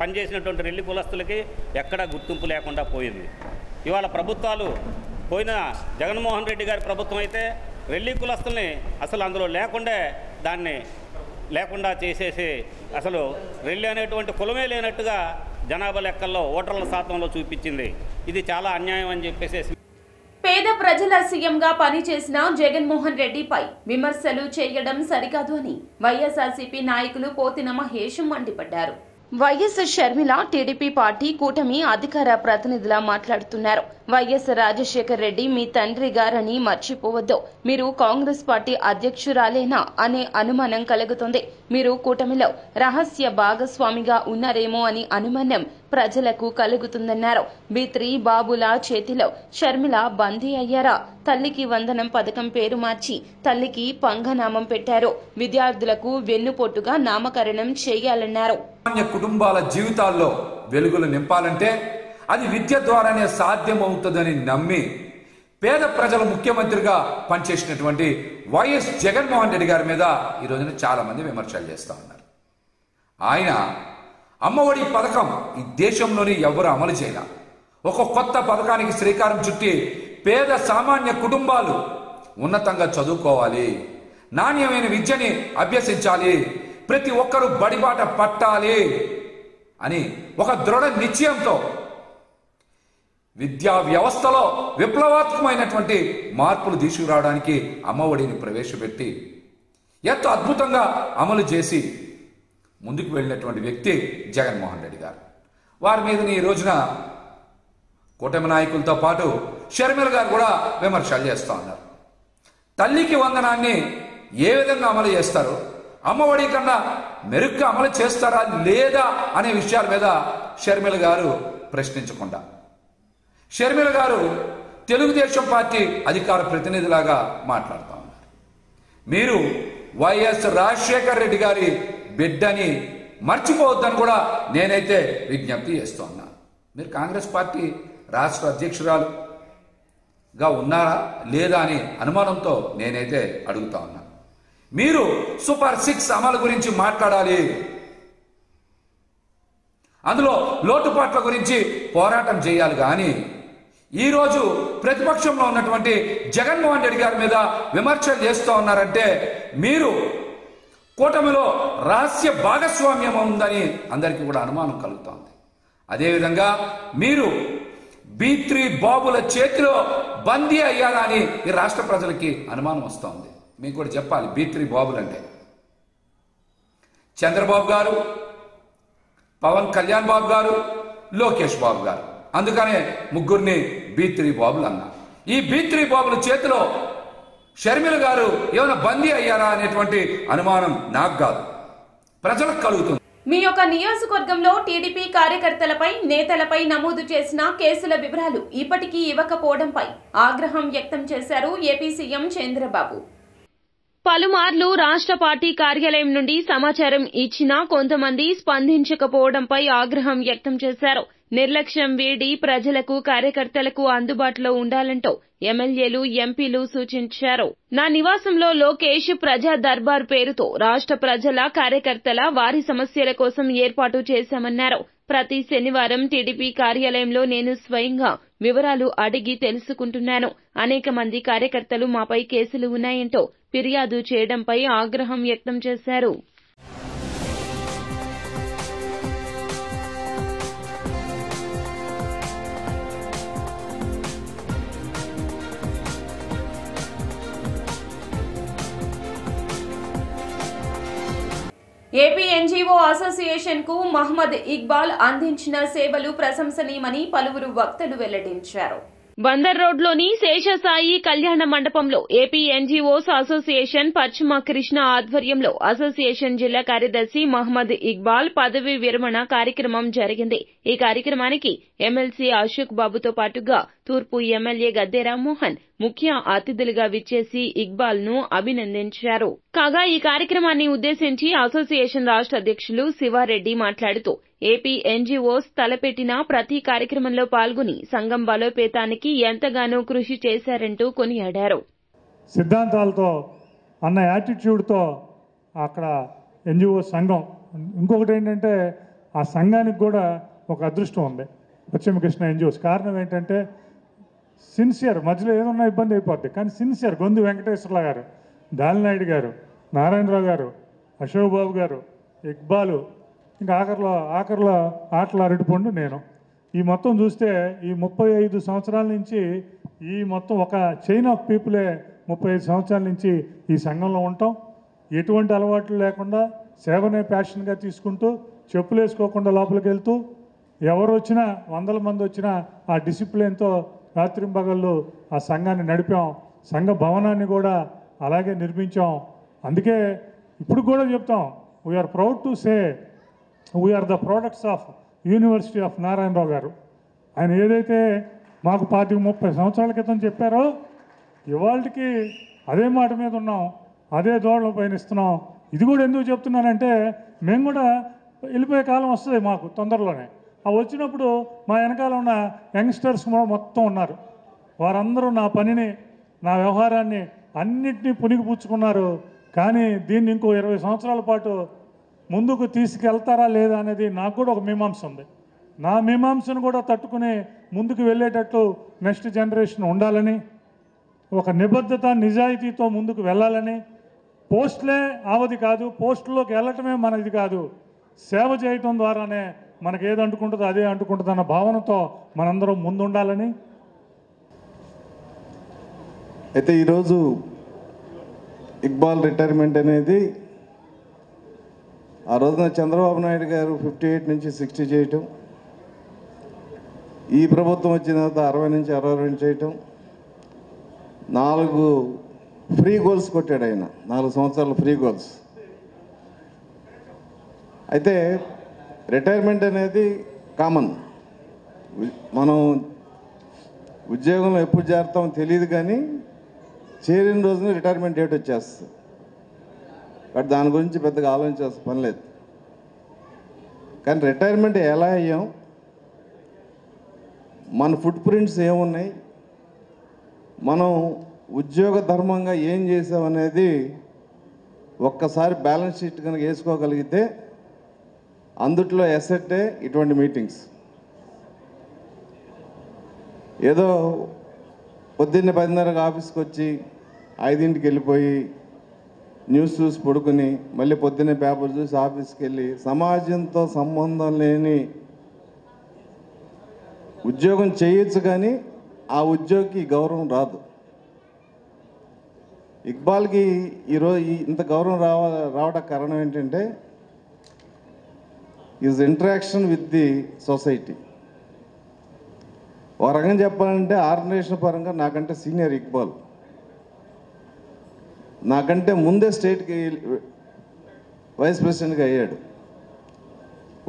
పనిచేసినటువంటి రెల్లి కులస్తులకి ఎక్కడా గుర్తింపు లేకుండా పోయింది. ఇవాళ ప్రభుత్వాలు, పోయిన జగన్మోహన్ రెడ్డి గారి ప్రభుత్వం అయితే రెల్లి కులస్తుల్ని అసలు అందులో లేకుండా చేసేసి అసలు రెల్లి అనేటువంటి కులమే లేనట్టుగా జనాభా లెక్కల్లో ఓటర్ల శాతంలో చూపించింది. ఇది చాలా అన్యాయం అని చెప్పేసి పేద ప్రజల సీఎంగా పనిచేసిన జగన్మోహన్ రెడ్డిపై విమర్శలు చేయడం సరికాదు అని వైఎస్ఆర్సీపీ నాయకులు పోతిన మహేష్ మండిపడ్డారు. వైఎస్ షర్మిల టీడీపీ పార్టీ కూటమి అధికార ప్రతినిధులా మాట్లాడుతున్నారు. వైఎస్ రాజశేఖర్ రెడ్డి మీ తండ్రి గారని మర్చిపోవద్దు. మీరు కాంగ్రెస్ పార్టీ అధ్యక్షురాలేనా అనే అనుమానం కలుగుతుంది. మీరు కూటమిలో రహస్య భాగస్వామిగా ఉన్నారేమో అని అనుమానం ప్రజలకు కలుగుతుందన్నారు. B3 బాబుల చేతిలో షర్మిల బందీ అయ్యారా? తల్లికి వందనం పథకం పేరు మార్చి తల్లికి పంగనామం పెట్టారు. విద్యార్థులకు వెన్నుపోటుగా నామకరణం చేయాలన్నారు. కుటుంబాల జీవితాల్లో వెలుగులు నింపాలంటే అది విద్య ద్వారానే సాధ్యమవుతుందని నమ్మి పేద ప్రజల ముఖ్యమంత్రిగా పనిచేసినటువంటి వైఎస్ జగన్మోహన్ రెడ్డి గారి మీద ఈ రోజున చాలా మంది విమర్శలు చేస్తూ ఉన్నారు. ఆయన అమ్మఒడి పథకం ఈ దేశంలోని ఎవరు అమలు చేయాల, ఒక కొత్త పథకానికి శ్రీకారం చుట్టి పేద సామాన్య కుటుంబాలు ఉన్నతంగా చదువుకోవాలి, నాణ్యమైన విద్యని అభ్యసించాలి, ప్రతి ఒక్కరూ బడిబాట పట్టాలి అని ఒక దృఢ నిశ్చయంతో విద్యా వ్యవస్థలో విప్లవాత్మకమైనటువంటి మార్పులు తీసుకురావడానికి అమ్మఒడిని ప్రవేశపెట్టి ఎంతో అద్భుతంగా అమలు చేసి ముందుకు వెళ్ళినటువంటి వ్యక్తి జగన్మోహన్ రెడ్డి గారు. వారి మీద ఈ రోజున కూటమి నాయకులతో పాటు షర్మిల గారు కూడా విమర్శలు చేస్తూ ఉన్నారు. తల్లికి వందనాన్ని ఏ విధంగా అమలు చేస్తారు, అమ్మఒడి కన్నా మెరుగ్గా అమలు చేస్తారా లేదా అనే విషయాల మీద షర్మిల గారు ప్రశ్నించకుండా, షర్మిల గారు తెలుగుదేశం పార్టీ అధికార ప్రతినిధిలాగా మాట్లాడుతూ ఉన్నారు. మీరు వైఎస్ రాజశేఖర రెడ్డి గారి బిడ్డని మర్చిపోవద్దని కూడా నేనైతే విజ్ఞప్తి చేస్తూ ఉన్నా. మీరు కాంగ్రెస్ పార్టీ రాష్ట్ర అధ్యక్షురాలుగా ఉన్నారా లేదా అని అనుమానంతో నేనైతే అడుగుతా ఉన్నా. మీరు సూపర్ 6 అమలు గురించి మాట్లాడాలి, అందులో లోటుపాట్ల గురించి పోరాటం చేయాలి. కానీ ఈరోజు ప్రతిపక్షంలో ఉన్నటువంటి జగన్మోహన్ రెడ్డి గారి మీద విమర్శలు చేస్తూ ఉన్నారంటే మీరు కూటమిలో రహస్య భాగస్వామ్యం ఉందని అందరికీ కూడా అనుమానం కలుగుతోంది. అదేవిధంగా మీరు B3 బాబుల చేతిలో బందీ అయ్యారా అని ఈ రాష్ట్ర ప్రజలకి అనుమానం వస్తోంది. మీకు కూడా చెప్పాలి, B3 బాబులు అంటే చంద్రబాబు గారు, పవన్ కళ్యాణ్ బాబు గారు, లోకేష్ బాబు గారు. అందుకనే ముగ్గురిని B3 బాబులు అన్నారు. ఈ B3 బాబుల చేతిలో షర్మిల గారు ఏమైనా బందీ అయ్యారా అనేటువంటి అనుమానం నాకు కాదు, ప్రజలకు కలుగుతుంది. మీ యొక్క నియోజకవర్గంలో టీడీపీ కార్యకర్తలపై, నేతలపై నమోదు చేసిన కేసుల వివరాలు ఇప్పటికీ ఇవ్వకపోవడంపై ఆగ్రహం వ్యక్తం చేశారు ఏపీ సీఎం చంద్రబాబు. పలుమార్లు రాష్ట్ర పార్టీ కార్యాలయం నుండి సమాచారం ఇచ్చినా కొంతమంది స్పందించకపోవడంపై ఆగ్రహం వ్యక్తం చేశారు. నిర్లక్ష్యం వీడి ప్రజలకు, కార్యకర్తలకు అందుబాటులో ఉండాలంటూ ఎమ్మెల్యేలు, ఎంపీలు సూచించారు. నా నివాసంలో లోకేష్ ప్రజా దర్బార్ పేరుతో రాష్ట్ర ప్రజల, కార్యకర్తల వారి సమస్యల కోసం ఏర్పాటు చేశామన్నారు. ప్రతి శనివారం టీడీపీ కార్యాలయంలో నేను స్వయంగా వివరాలు అడిగి తెలుసుకుంటున్నాను. అనేక మంది కార్యకర్తలు మాపై కేసులు ఉన్నాయంటూ ఫిర్యాదు చేయడంపై ఆగ్రహం వ్యక్తం చేశారు. ఏపీ ఎన్జీఓ అసోసియేషన్ కు మహమ్మద్ ఇక్బాల్ అందించిన సేవలు ప్రశంసనీయమని పలువురు వక్తలు వెల్లడించారు. బందర్ రోడ్లోని శేషసాయి కళ్యాణ మండపంలో ఏపీ ఎన్జీఓస్ అసోసియేషన్ పశ్చిమ కృష్ణ ఆధ్వర్యంలో అసోసియేషన్ జిల్లా కార్యదర్శి మహమ్మద్ ఇక్బాల్ పదవీ విరమణ కార్యక్రమం జరిగింది. ఈ కార్యక్రమానికి ఎమ్మెల్సీ అశోక్ బాబుతో పాటుగా తూర్పు ఎమ్మెల్యే గద్దె రామ్మోహన్ ముఖ్య అతిథులుగా విచ్చేసి ఇక్బాల్ ను అభినందించారు. కాగా ఈ కార్యక్రమాన్ని ఉద్దేశించి అసోసియేషన్ రాష్ట్ర అధ్యక్షులు శివారెడ్డి మాట్లాడుతూ ఏపీ ఎన్జీఓస్ తలపెట్టిన ప్రతి కార్యక్రమంలో పాల్గొని సంఘం బలోపేతానికి ఎంతగానో కృషి చేశారంటూ కొనియాడారు. సిద్ధాంతాలతో అన్న యాటిట్యూడ్తో అక్కడ ఎన్జిఓ సంఘం, ఇంకొకటి ఏంటంటే ఆ సంఘానికి కూడా ఒక అదృష్టం ఉంది పశ్చిమ కృష్ణ ఎన్జిఓస్. కారణం ఏంటంటే సిన్సియర్, మధ్యలో ఏదన్నా ఇబ్బంది అయిపోద్ది కానీ సిన్సియర్, గొంతు వెంకటేశ్వర్ల గారు, దాలినాయుడు గారు, నారాయణరావు గారు, అశోక్ బాబు గారు, ఇక్బాలు, ఇంకా ఆఖరిలో ఆటల అరటిపండు నేను. ఈ మొత్తం చూస్తే ఈ 35 సంవత్సరాల నుంచి ఈ మొత్తం ఒక చైన్ ఆఫ్ పీపులే 35 సంవత్సరాల నుంచి ఈ సంఘంలో ఉంటాం. ఎటువంటి అలవాట్లు లేకుండా సేవనే ప్యాషన్గా తీసుకుంటూ చెప్పులు వేసుకోకుండా లోపలికి వెళ్తూ ఎవరు వచ్చినా 100 మంది వచ్చినా ఆ డిసిప్లిన్తో రాత్రింబగళ్ళు ఆ సంఘాన్ని నడిపాం. సంఘ భవనాన్ని కూడా అలాగే నిర్మించాం. అందుకే ఇప్పుడు కూడా చెప్తాం, we are proud to say we are the products of university of Narayana Rao garu. ఆయన ఏదైతే మాకు 30 సంవత్సరాల క్రితం చెప్పారో ఇవాళకి అదే మాట మీద ఉన్నాం, అదే దోడలో పయనిస్తున్నాం. ఇది కూడా ఎందుకు చెప్తున్నానంటే మేము కూడా వెళ్ళిపోయే కాలం వస్తుంది మాకు తొందరలోనే. ఆ వచ్చినప్పుడు మా వెనకాల ఉన్న యంగ్స్టర్స్ కూడా మొత్తం ఉన్నారు. వారందరూ నా పనిని, నా వ్యవహారాన్ని అన్నిటినీ పుణికిపుచ్చుకున్నారు. కానీ దీన్ని ఇంకో 20 సంవత్సరాల పాటు ముందుకు తీసుకెళ్తారా లేదా అనేది నాకు కూడా ఒక మీమాంస ఉంది. నా మీమాంసను కూడా తట్టుకుని ముందుకు వెళ్ళేటట్టు నెక్స్ట్ జనరేషన్ ఉండాలని, ఒక నిబద్ధత నిజాయితీతో ముందుకు వెళ్ళాలని, పోస్టులే ఆవది కాదు, పోస్టుల్లోకి వెళ్ళటమే మనది కాదు, సేవ చేయటం ద్వారానే మనకి ఏది అంటుకుంటుందో అదే అంటుకుంటుంది అన్న భావనతో మనందరం ముందుండాలని. అయితే ఈరోజు ఇక్బాల్ రిటైర్మెంట్ అనేది ఆ రోజున చంద్రబాబు నాయుడు గారు 58 నుంచి 60 చేయటం, ఈ ప్రభుత్వం వచ్చిన తర్వాత 60 నుంచి 62 చేయటం, 4 ఫ్రీ గోల్స్ కొట్టాడు ఆయన, 4 సంవత్సరాలు ఫ్రీ గోల్స్. అయితే రిటైర్మెంట్ అనేది కామన్, మనం ఉద్యోగంలో ఎప్పుడు చేరుతామో తెలియదు, కానీ చేరిన రోజున రిటైర్మెంట్ డేట్ వచ్చేస్తుంది. బట్ దాని గురించి పెద్దగా ఆలోచించాల్సిన పని లేదు. కానీ రిటైర్మెంట్ ఎలా అయ్యాం, మన ఫుట్ ప్రింట్స్ ఏమున్నాయి, మనం ఉద్యోగ ధర్మంగా ఏం చేసామనేది ఒక్కసారి బ్యాలెన్స్ షీట్ కనుక వేసుకోగలిగితే అందుట్లో ఎసెట్టే ఇటువంటి మీటింగ్స్. ఏదో పొద్దున్నే 10:30కి ఆఫీస్కి వచ్చి 5ంటికి వెళ్ళిపోయి న్యూస్ చూసి పడుకుని మళ్ళీ పొద్దున్నే పేపర్ చూసి ఆఫీస్కి వెళ్ళి సమాజంతో సంబంధం లేని ఉద్యోగం చేయొచ్చు, కానీ ఆ ఉద్యోగికి గౌరవం రాదు. ఇక్బాల్కి ఈరోజు ఇంత గౌరవం రావడానికి కారణం ఏంటంటే is interaction with the society. ఒక రకంగా చెప్పాలంటే ఆర్గనైజేషన్ పరంగా నాకంటే సీనియర్ ఇక్బాల్, నాకంటే ముందే స్టేట్కి వైస్ ప్రెసిడెంట్గా అయ్యాడు.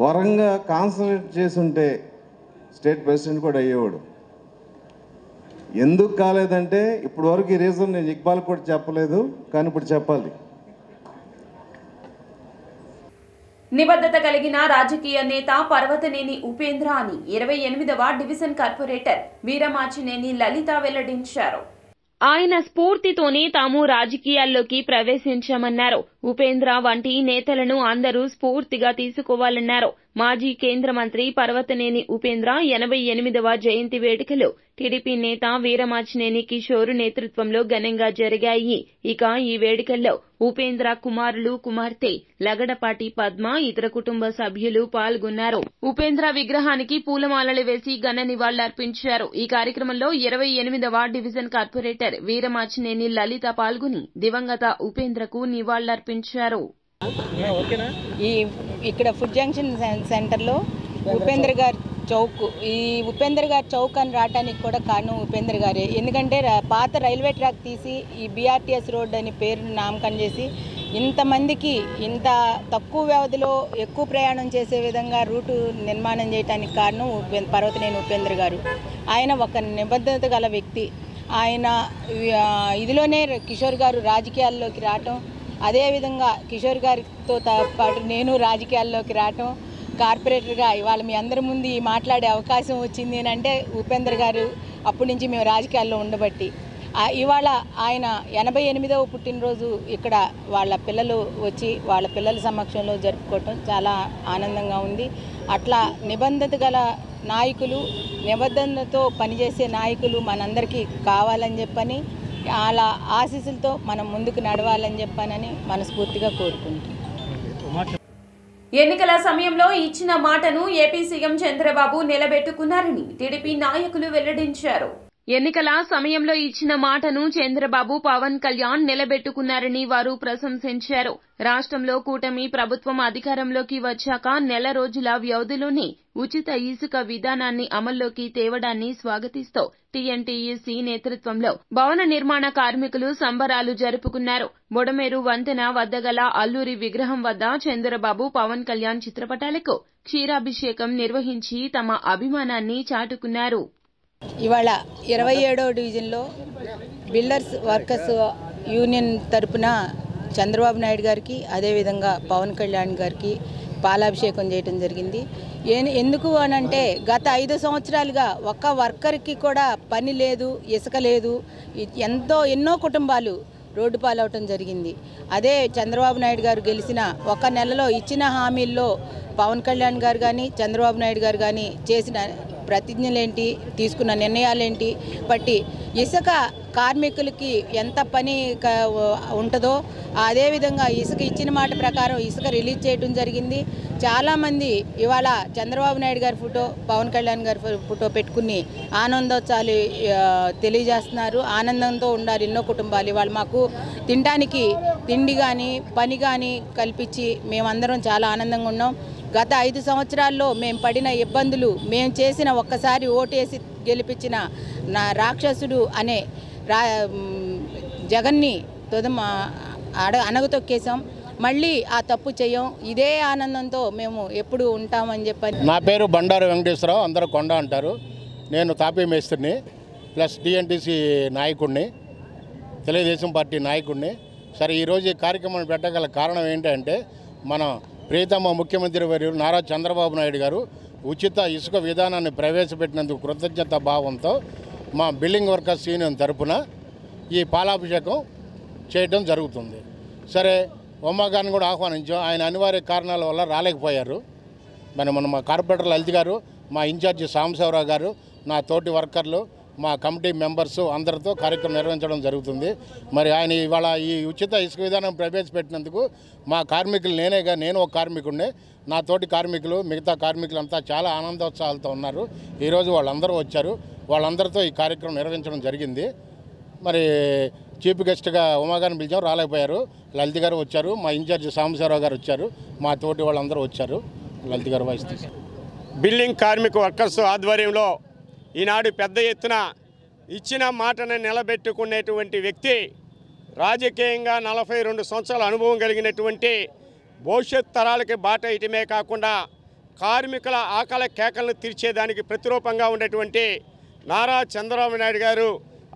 వరంగా కాన్సన్ట్రేట్ చేసి ఉంటే స్టేట్ ప్రెసిడెంట్ కూడా అయ్యేవాడు. ఎందుకు కాలేదంటే ఇప్పుడు వరకు ఈ రీజన్ నేను ఇక్బాల్ కూడా చెప్పలేదు, కానీ ఇప్పుడు చెప్పాలి. నిబద్ధత కలిగిన రాజకీయ నేత పర్వతనేని ఉపేంద్ర అని 28వ డివిజన్ కార్పొరేటర్ వీరమాచినేని లలిత వెల్లడించారు. ఆయన స్ఫూర్తితోనే తాము రాజకీయాల్లోకి ప్రవేశించామన్నారు. ఉపేంద్ర వంటి నేతలను అందరూ స్ఫూర్తిగా తీసుకోవాలన్నారు. మాజీ కేంద్ర మంత్రి పర్వతనేని ఉపేంద్ర 88వ జయంతి వేడుకలు టీడీపీ నేత వీరమాచినేని కిషోర్ నేతృత్వంలో ఘనంగా జరిగాయి. ఇక ఈ వేడుకల్లో ఉపేంద్ర కుమారులు, కుమార్తె లగడపాటి పద్మ, ఇతర కుటుంబ సభ్యులు పాల్గొన్నారు. ఉపేంద్ర విగ్రహానికి పూలమాలలు వేసి ఘన నివాళులర్పించారు. ఈ కార్యక్రమంలో 28వ డివిజన్ కార్పొరేటర్ వీరమాచినేని లలిత పాల్గొని దివంగత ఉపేంద్రకు నివాళులర్పించారు. ఇక్కడ ఫుడ్ జంక్షన్ సెంటర్లో ఉపేంద్ర గారి చౌక్, ఈ ఉపేంద్ర గారి చౌక్ అని రావడానికి కూడా కారణం ఉపేంద్ర గారే. ఎందుకంటే పాత రైల్వే ట్రాక్ తీసి ఈ బీఆర్టీఎస్ రోడ్ అని పేరు నామకరణం చేసి ఇంతమందికి ఇంత తక్కువ వ్యవధిలో ఎక్కువ ప్రయాణం చేసే విధంగా రూటు నిర్మాణం చేయడానికి కారణం పర్వతనేని ఉపేంద్ర గారు. ఆయన ఒక నిబద్ధత గల వ్యక్తి. ఆయన ఇదిలోనే కిషోర్ గారు రాజకీయాల్లోకి రావటం, అదేవిధంగా కిషోర్ గారితో పాటు నేను రాజకీయాల్లోకి రావటం, కార్పొరేటర్గా ఇవాళ మీ అందరి ముందు మాట్లాడే అవకాశం వచ్చింది అని అంటే ఉపేంద్ర గారు అప్పటి నుంచి మేము రాజకీయాల్లో ఉండబట్టి. ఇవాళ ఆయన 88వ పుట్టినరోజు ఇక్కడ వాళ్ళ పిల్లలు వచ్చి వాళ్ళ పిల్లల సమక్షంలో జరుపుకోవటం చాలా ఆనందంగా ఉంది. అట్లా నిబద్ధత గల నాయకులు, నిబద్ధతతో పనిచేసే నాయకులు మనందరికీ కావాలని చెప్పని, అలా ఆశీస్సులతో మనం ముందుకు నడవాలని చెప్పానని మనస్ఫూర్తిగా కోరుకుంటున్నాం. ఎన్నికల సమయంలో ఇచ్చిన మాటను ఏపీ సీఎం చంద్రబాబు నిలబెట్టుకున్నారని టీడీపీ నాయకులు వెల్లడించారు. ఎన్నికల సమయంలో ఇచ్చిన మాటను చంద్రబాబు, పవన్ కళ్యాణ్ నిలబెట్టుకున్నారని వారు ప్రశంసించారు. రాష్ట్రంలో కూటమి ప్రభుత్వం అధికారంలోకి వచ్చాక నెల రోజుల వ్యవధిలోనే ఉచిత ఇసుక విధానాన్ని అమల్లోకి తేవడాన్ని స్వాగతిస్తూ టీఎన్టీయూసీ నేతృత్వంలో భవన నిర్మాణ కార్మికులు సంబరాలు జరుపుకున్నారు. బొడమేరు వంతెన వద్ద గల అల్లూరి విగ్రహం వద్ద చంద్రబాబు, పవన్ కళ్యాణ్ చిత్రపటాలకు క్షీరాభిషేకం నిర్వహించి తమ అభిమానాన్ని చాటుకున్నారు. ఇవాళ 27వ డివిజన్లో బిల్డర్స్ వర్కర్స్ యూనియన్ తరపున చంద్రబాబు నాయుడు గారికి, అదేవిధంగా పవన్ కళ్యాణ్ గారికి పాలాభిషేకం చేయడం జరిగింది. ఎందుకు అనంటే గత 5 సంవత్సరాలుగా ఒక్క వర్కర్కి కూడా పని లేదు, ఇసుక లేదు, ఎన్నో కుటుంబాలు రోడ్డు పాలవటం జరిగింది. అదే చంద్రబాబు నాయుడు గారు గెలిచిన ఒక నెలలో ఇచ్చిన హామీల్లో పవన్ కళ్యాణ్ గారు కానీ, చంద్రబాబు నాయుడు గారు కానీ చేసిన ప్రతిజ్ఞలేంటి, తీసుకున్న నిర్ణయాలేంటి బట్టి ఇసుక కార్మికులకి ఎంత పని ఉంటుందో అదేవిధంగా ఇసుక ఇచ్చిన మాట ప్రకారం ఇసుక రిలీజ్ చేయడం జరిగింది. చాలామంది ఇవాళ చంద్రబాబు నాయుడు గారి ఫోటో, పవన్ కళ్యాణ్ గారి ఫోటో పెట్టుకుని ఆనందోత్సవాలు తెలియజేస్తున్నారు. ఆనందంతో ఉండాలి ఎన్నో కుటుంబాలు. ఇవాళ మాకు తినడానికి తిండి కానీ పని కానీ కల్పించి మేమందరం చాలా ఆనందంగా ఉన్నాం. గత 5 సంవత్సరాల్లో మేము పడిన ఇబ్బందులు, మేము చేసిన ఒక్కసారి ఓటేసి గెలిపించిన నా రాక్షసుడు అనే జగన్ని అనగతొక్కేసాం. మళ్ళీ ఆ తప్పు చేయం. ఇదే ఆనందంతో మేము ఎప్పుడు ఉంటామని చెప్పని. నా పేరు బండారు వెంకటేశ్వరరావు, అందరూ కొండ అంటారు. నేను తాపీ మేస్త్రిని ప్లస్ టీఎన్టీసీ నాయకుడిని, తెలుగుదేశం పార్టీ నాయకుడిని. సరే, ఈరోజు ఈ కార్యక్రమాన్ని పెట్టగల కారణం ఏంటంటే మన ప్రియతమ ముఖ్యమంత్రి వర్యులు నారా చంద్రబాబు నాయుడు గారు ఉచిత ఇసుక విధానాన్ని ప్రవేశపెట్టినందుకు కృతజ్ఞత భావంతో మా బిల్డింగ్ వర్కర్స్ యూనియన్ తరపున ఈ పాలాభిషేకం చేయడం జరుగుతుంది. సరే, ఉమ్మగారిని కూడా ఆహ్వానించాం. ఆయన అనివార్య కారణాల వల్ల రాలేకపోయారు. మన మా కార్పొరేటర్ లలిత్ గారు, మా ఇన్ఛార్జి సాంబశివరావు గారు, నా తోటి వర్కర్లు, మా కమిటీ మెంబర్స్ అందరితో కార్యక్రమం నిర్వహించడం జరుగుతుంది. మరి ఆయన ఇవాళ ఈ ఉచిత ఇసుక విధానం ప్రవేశపెట్టినందుకు మా కార్మికులు, నేను ఒక కార్మికుడిని, నా తోటి కార్మికులు, మిగతా కార్మికులంతా చాలా ఆనందోత్సాహాలతో ఉన్నారు. ఈరోజు వాళ్ళందరూ వచ్చారు. వాళ్ళందరితో ఈ కార్యక్రమం నిర్వహించడం జరిగింది. మరి చీఫ్ గెస్ట్గా ఉమాగారిని పిలిచాం, రాలేకపోయారు. లలిత్ గారు వచ్చారు, మా ఇన్ఛార్జి సాంబశివరావు గారు వచ్చారు, మా తోటి వాళ్ళందరూ వచ్చారు. లలిత్ గారు వాయిస్. బిల్డింగ్ కార్మిక వర్కర్స్ ఆధ్వర్యంలో ఈనాడు పెద్ద ఎత్తున ఇచ్చిన మాటను నిలబెట్టుకునేటువంటి వ్యక్తి, రాజకీయంగా 42 సంవత్సరాల అనుభవం కలిగినటువంటి, భవిష్యత్ తరాలకి బాట ఇటమే కాకుండా కార్మికుల ఆకలి కేకలను తీర్చేదానికి ప్రతిరూపంగా ఉన్నటువంటి నారా చంద్రబాబు నాయుడు గారు,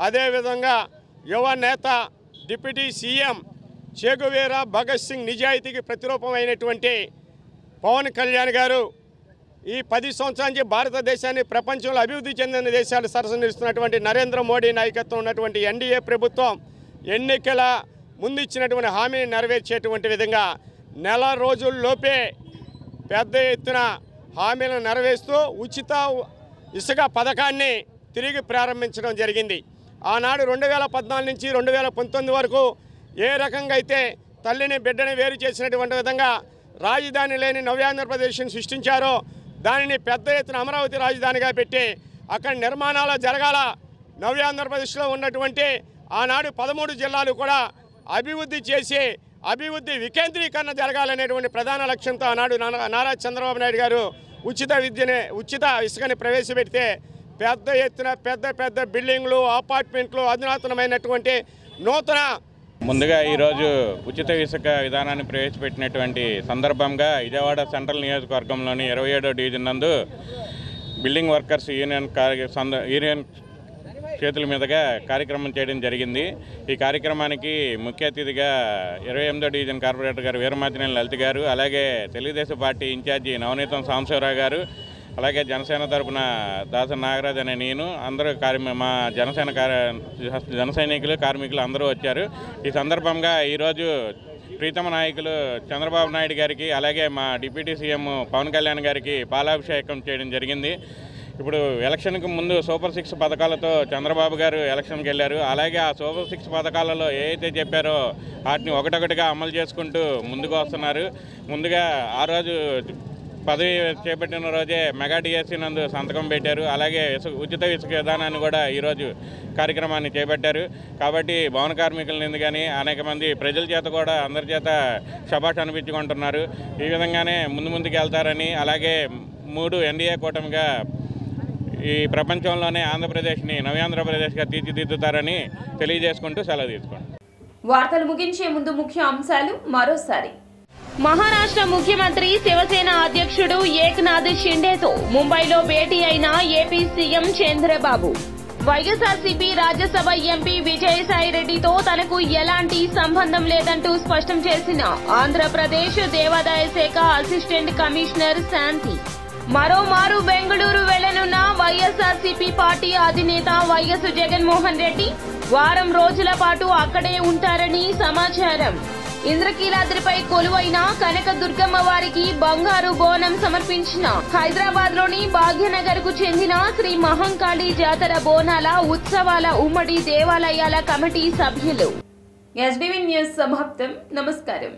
అదేవిధంగా యువ నేత deputy CM Che Guevara Bhagat Singh నిజాయితీకి ప్రతిరూపమైనటువంటి పవన్ కళ్యాణ్ గారు, ఈ 10 సంవత్సరాల నుంచి భారతదేశాన్ని ప్రపంచంలో అభివృద్ధి చెందిన దేశాలు సరసనిస్తున్నటువంటి నరేంద్ర మోడీ నాయకత్వం ఉన్నటువంటి ఎన్డీఏ ప్రభుత్వం ఎన్నికల ముందు ఇచ్చినటువంటి హామీని నెరవేర్చేటువంటి విధంగా నెల రోజుల్లోపే పెద్ద ఎత్తున హామీలను నెరవేరుస్తూ ఉచిత ఇసుక పథకాన్ని తిరిగి ప్రారంభించడం జరిగింది. ఆనాడు 2014 నుంచి 2019 వరకు ఏ రకంగా అయితే తల్లిని బిడ్డని వేరు చేసినటువంటి విధంగా రాజధాని లేని నవ్యాంధ్రప్రదేశ్ని సృష్టించారో, దానిని పెద్ద ఎత్తున అమరావతి రాజధానిగా పెట్టి అక్కడ నిర్మాణాలు జరగాల. నవ్యాంధ్రప్రదేశ్లో ఉన్నటువంటి ఆనాడు 13 జిల్లాలు కూడా అభివృద్ధి చేసి అభివృద్ధి వికేంద్రీకరణ జరగాలనేటువంటి ప్రధాన లక్ష్యంతో ఆనాడు నారా చంద్రబాబు నాయుడు గారు ఉచిత ఇసుకని ప్రవేశపెడితే పెద్ద ఎత్తున పెద్ద బిల్డింగ్లు, అపార్ట్మెంట్లు, అధునాతనమైనటువంటి నూతన. ముందుగా ఈరోజు ఉచిత ఇసుక విధానాన్ని ప్రవేశపెట్టినటువంటి సందర్భంగా విజయవాడ సెంట్రల్ నియోజకవర్గంలోని 27వ డివిజన్ నందు బిల్డింగ్ వర్కర్స్ యూనియన్ చేతుల మీదుగా కార్యక్రమం చేయడం జరిగింది. ఈ కార్యక్రమానికి ముఖ్య అతిథిగా 28వ డివిజన్ కార్పొరేటర్ గారు వీరమాచినేని లలిత్ గారు, అలాగే తెలుగుదేశం పార్టీ ఇన్ఛార్జి నవనీతం సాంబశివరావు గారు, అలాగే జనసేన తరపున దాసరి నాగరాజ్ అనే నేను, అందరూ మా జన సైనికులు, కార్మికులు అందరూ వచ్చారు. ఈ సందర్భంగా ఈరోజు ప్రీతమ నాయకులు చంద్రబాబు నాయుడు గారికి, అలాగే మా డిప్యూటీ సీఎం పవన్ కళ్యాణ్ గారికి పాలాభిషేకం చేయడం జరిగింది. ఇప్పుడు ఎలక్షన్కి ముందు సూపర్ 6 పథకాలతో చంద్రబాబు గారు ఎలక్షన్కి వెళ్ళారు. అలాగే ఆ సూపర్ 6 పథకాలలో ఏదైతే చెప్పారో వాటిని ఒకటొకటిగా అమలు చేసుకుంటూ ముందుకు వస్తున్నారు. ముందుగా ఆ రోజు పదవి చేపట్టిన రోజే మెగా డిఎస్సీ నందు సంతకం పెట్టారు. అలాగే ఉచిత ఇసుక విధానాన్ని కూడా ఈరోజు కార్యక్రమాన్ని చేపట్టారు. కాబట్టి భవన కార్మికుల నుండి కానీ అనేక మంది ప్రజల చేత కూడా అందరి చేత శభాష్ అనిపించుకుంటున్నారు. ఈ విధంగానే ముందుకు వెళ్తారని, అలాగే 3 ఎన్డీఏ కూటమిగా ఈ ప్రపంచంలోనే ఆంధ్రప్రదేశ్ని నవ్యాంధ్రప్రదేశ్గా తీర్చిదిద్దుతారని తెలియజేసుకుంటూ సెలవు తీసుకోండి. వార్తలు ముగించే ముందు ముఖ్య అంశాలు మరోసారి. మహారాష్ట్ర ముఖ్యమంత్రి శివసేన అధ్యక్షుడు ఏక్నాథ్ షిండేతో ముంబైలో భేటీ అయిన AP CM Chandrababu. YSRCP Rajya Sabha MP విజయసాయిరెడ్డితో తనకు ఎలాంటి సంబంధం లేదంటూ స్పష్టం చేసిన ఆంధ్రప్రదేశ్ దేవాదాయ శాఖ అసిస్టెంట్ కమిషనర్ శాంతి. మరోమారు బెంగళూరు వెళ్లనున్న వైఎస్ఆర్సీపీ పార్టీ అధినేత వైఎస్ జగన్మోహన్ రెడ్డి వారం రోజుల పాటు అక్కడే ఉంటారని సమాచారం. ఇంద్రకీలాద్రిపై కొలువైన కనకదుర్గమ్మ వారికి బంగారు బోనం సమర్పించిన హైదరాబాద్ లోని భాగ్యనగర్ కు చెందిన శ్రీ మహంకాళి జాతర బోనాల ఉత్సవాల ఉమ్మడి దేవాలయాల కమిటీ సభ్యులు. ఎస్బీవీ న్యూస్ సమాప్తం. నమస్కారం.